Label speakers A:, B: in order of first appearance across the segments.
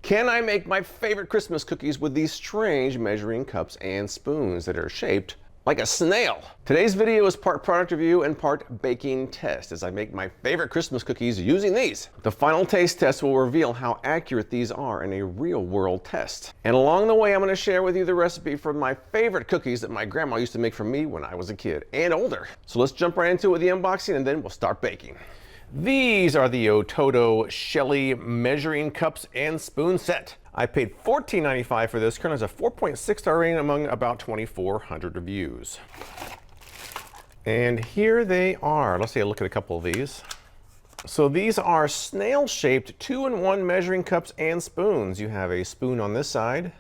A: Can I make my favorite Christmas cookies with these strange measuring cups and spoons that are shaped like a snail? Today's video is part product review and part baking test as I make my favorite Christmas cookies using these. The final taste test will reveal how accurate these are in a real world test. And along the way, I'm going to share with you the recipe for my favorite cookies that my grandma used to make for me when I was a kid and older. So let's jump right into it with the unboxing and then we'll start baking. These are the OTOTO Shelly measuring cups and spoon set. I paid $14.95 for this. Currently has a 4.6 star rating among about 2,400 reviews. And here they are. Let's take a look at a couple of these. So these are snail-shaped 2-in-1 measuring cups and spoons. You have a spoon on this side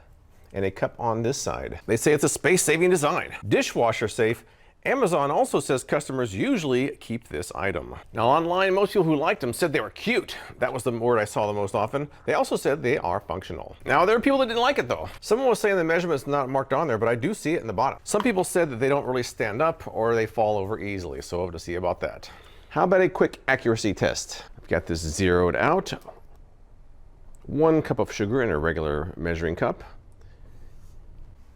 A: and a cup on this side. They say it's a space-saving design. Dishwasher safe. Amazon also says customers usually keep this item. Now online, most people who liked them said they were cute. That was the word I saw the most often. They also said they are functional. Now there are people that didn't like it though. Someone was saying the measurement's not marked on there, but I do see it in the bottom. Some people said that they don't really stand up or they fall over easily, so we'll have to see about that. How about a quick accuracy test? I've got this zeroed out. 1 cup of sugar in a regular measuring cup.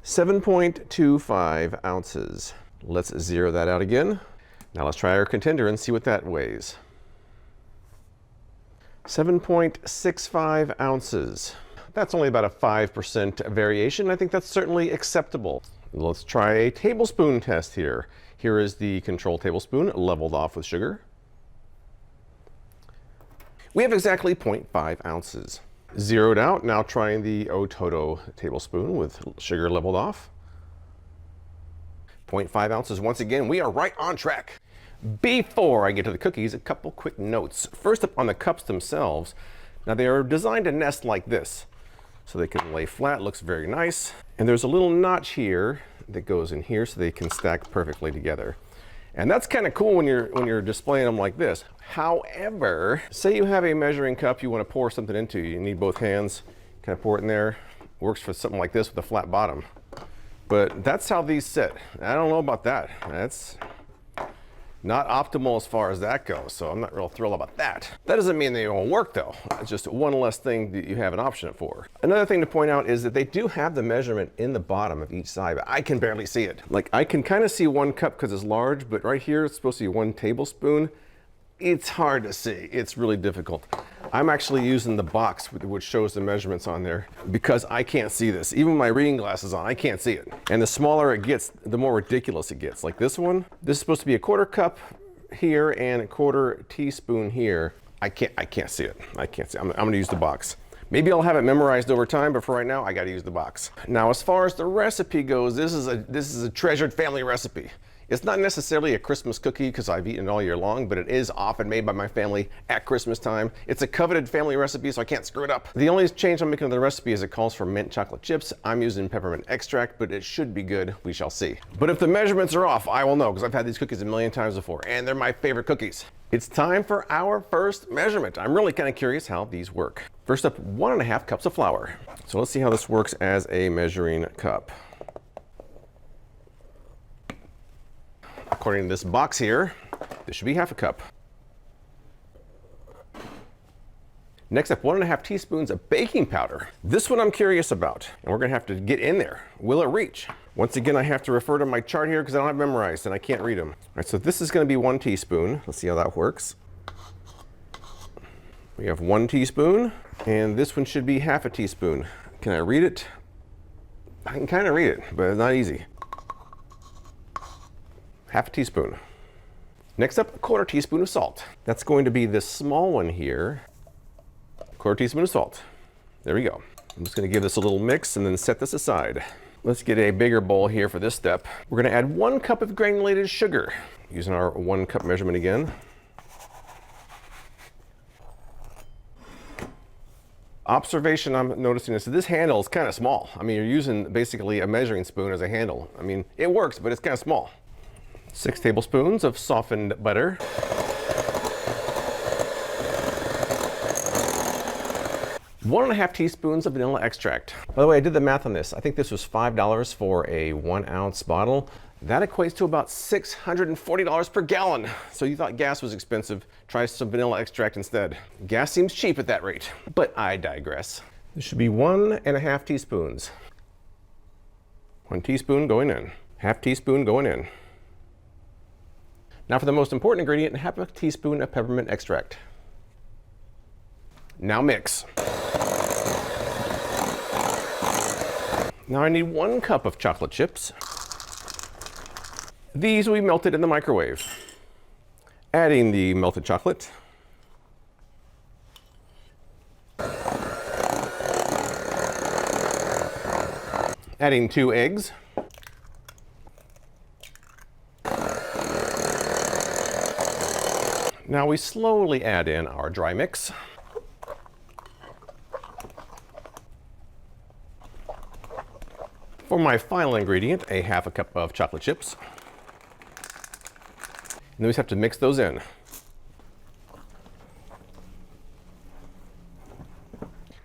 A: 7.25 ounces. Let's zero that out again. Now let's try our contender and see what that weighs. 7.65 ounces. That's only about a 5% variation. I think that's certainly acceptable. Let's try a tablespoon test here. Here is the control tablespoon leveled off with sugar. We have exactly 0.5 ounces. Zeroed out, now trying the OTOTO tablespoon with sugar leveled off. 0.5 ounces once again. We are right on track. Before I get to the cookies, a couple quick notes. First up on the cups themselves. Now they are designed to nest like this. So they can lay flat, looks very nice. And there's a little notch here that goes in here so they can stack perfectly together. And that's kind of cool when you're displaying them like this. However, say you have a measuring cup you want to pour something into. You need both hands, kind of pour it in there. Works for something like this with a flat bottom. But that's how these sit. I don't know about that. That's not optimal as far as that goes, so I'm not real thrilled about that. That doesn't mean they won't work though. It's just one less thing that you have an option for. Another thing to point out is that they do have the measurement in the bottom of each side, but I can barely see it. Like I can kind of see 1 cup because it's large, but right here it's supposed to be 1 tablespoon. It's hard to see. It's really difficult. I'm actually using the box which shows the measurements on there because I can't see this. Even with my reading glasses on, I can't see it. And the smaller it gets, the more ridiculous it gets. Like this one, this is supposed to be a 1/4 cup here and a 1/4 teaspoon here. I can't see it. I can't see it. I'm gonna use the box. Maybe I'll have it memorized over time, but for right now, I gotta use the box. Now, as far as the recipe goes, this is a treasured family recipe. It's not necessarily a Christmas cookie because I've eaten it all year long, but it is often made by my family at Christmas time. It's a coveted family recipe, so I can't screw it up. The only change I'm making to the recipe is it calls for mint chocolate chips. I'm using peppermint extract, but it should be good. We shall see. But if the measurements are off, I will know because I've had these cookies a million times before, and they're my favorite cookies. It's time for our first measurement. I'm really kind of curious how these work. First up, 1.5 cups of flour. So let's see how this works as a measuring cup. According to this box here, this should be 1/2 cup. Next up, 1.5 teaspoons of baking powder. This one I'm curious about, and we're gonna have to get in there. Will it reach? Once again, I have to refer to my chart here because I don't have it memorized and I can't read them. All right, so this is gonna be 1 teaspoon. Let's see how that works. We have 1 teaspoon, and this one should be 1/2 teaspoon. Can I read it? I can kind of read it, but it's not easy. 1/2 teaspoon. Next up, 1/4 teaspoon of salt. That's going to be this small one here. 1/4 teaspoon of salt. There we go. I'm just gonna give this a little mix and then set this aside. Let's get a bigger bowl here for this step. We're gonna add 1 cup of granulated sugar. Using our 1 cup measurement again. Observation I'm noticing is that this handle is kind of small. I mean, you're using basically a measuring spoon as a handle. I mean, it works, but it's kind of small. 6 tablespoons of softened butter. 1.5 teaspoons of vanilla extract. By the way, I did the math on this. I think this was $5 for a 1-ounce bottle. That equates to about $640 per gallon. So you thought gas was expensive, try some vanilla extract instead. Gas seems cheap at that rate, but I digress. This should be 1.5 teaspoons. 1 teaspoon going in. Half teaspoon going in. Now for the most important ingredient, half a teaspoon of peppermint extract. Now mix. Now I need 1 cup of chocolate chips. These will be melted in the microwave. Adding the melted chocolate. Adding 2 eggs. Now we slowly add in our dry mix. For my final ingredient, a half a cup of chocolate chips. And then we just have to mix those in.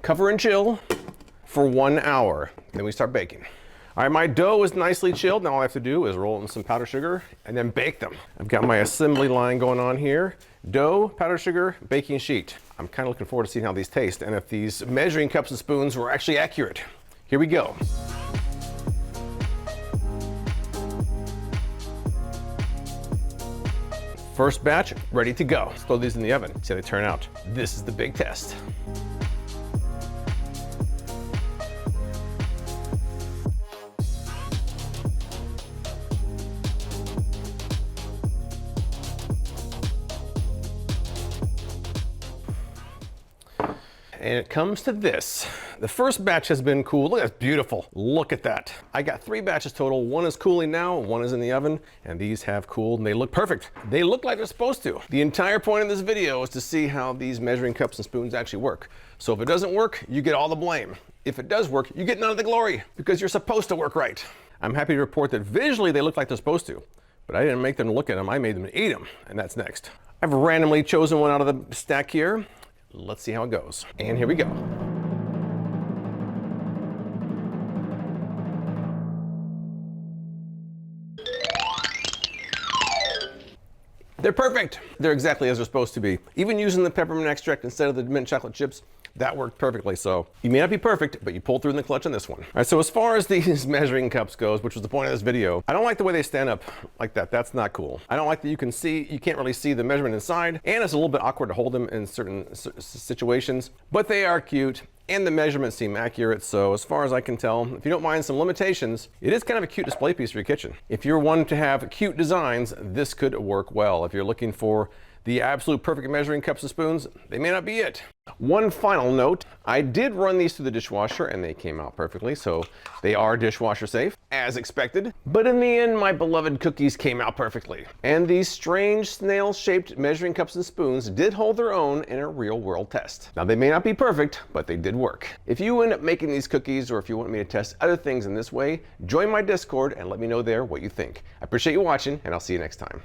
A: Cover and chill for 1 hour. Then we start baking. All right, my dough is nicely chilled. Now all I have to do is roll it in some powdered sugar and then bake them. I've got my assembly line going on here. Dough, powdered sugar, baking sheet. I'm kind of looking forward to seeing how these taste and if these measuring cups and spoons were actually accurate. Here we go. First batch, ready to go. Let's throw these in the oven, see how they turn out. This is the big test. And it comes to this. The first batch has been cool. Look, that's beautiful. Look at that. I got 3 batches total. 1 is cooling now, 1 is in the oven, and these have cooled and they look perfect. They look like they're supposed to. The entire point of this video is to see how these measuring cups and spoons actually work. So if it doesn't work, you get all the blame. If it does work, you get none of the glory because you're supposed to work right. I'm happy to report that visually they look like they're supposed to, but I didn't make them look at them. I made them eat them, and that's next. I've randomly chosen one out of the stack here. Let's see how it goes. And here we go. They're perfect. They're exactly as they're supposed to be. Even using the peppermint extract instead of the mint chocolate chips, that worked perfectly. So you may not be perfect, but you pulled through in the clutch on this one. All right, so as far as these measuring cups goes, which was the point of this video, I don't like the way they stand up like that. That's not cool. I don't like that you can't really see the measurement inside, and it's a little bit awkward to hold them in certain situations, but they are cute. And the measurements seem accurate, so as far as I can tell, if you don't mind some limitations, it is kind of a cute display piece for your kitchen. If you're one to have cute designs, this could work well. If you're looking for the absolute perfect measuring cups and spoons, they may not be it. One final note, I did run these through the dishwasher and they came out perfectly, so they are dishwasher safe, as expected. But in the end, my beloved cookies came out perfectly. And these strange snail-shaped measuring cups and spoons did hold their own in a real-world test. Now, they may not be perfect, but they did work. If you end up making these cookies, or if you want me to test other things in this way, join my Discord and let me know there what you think. I appreciate you watching, and I'll see you next time.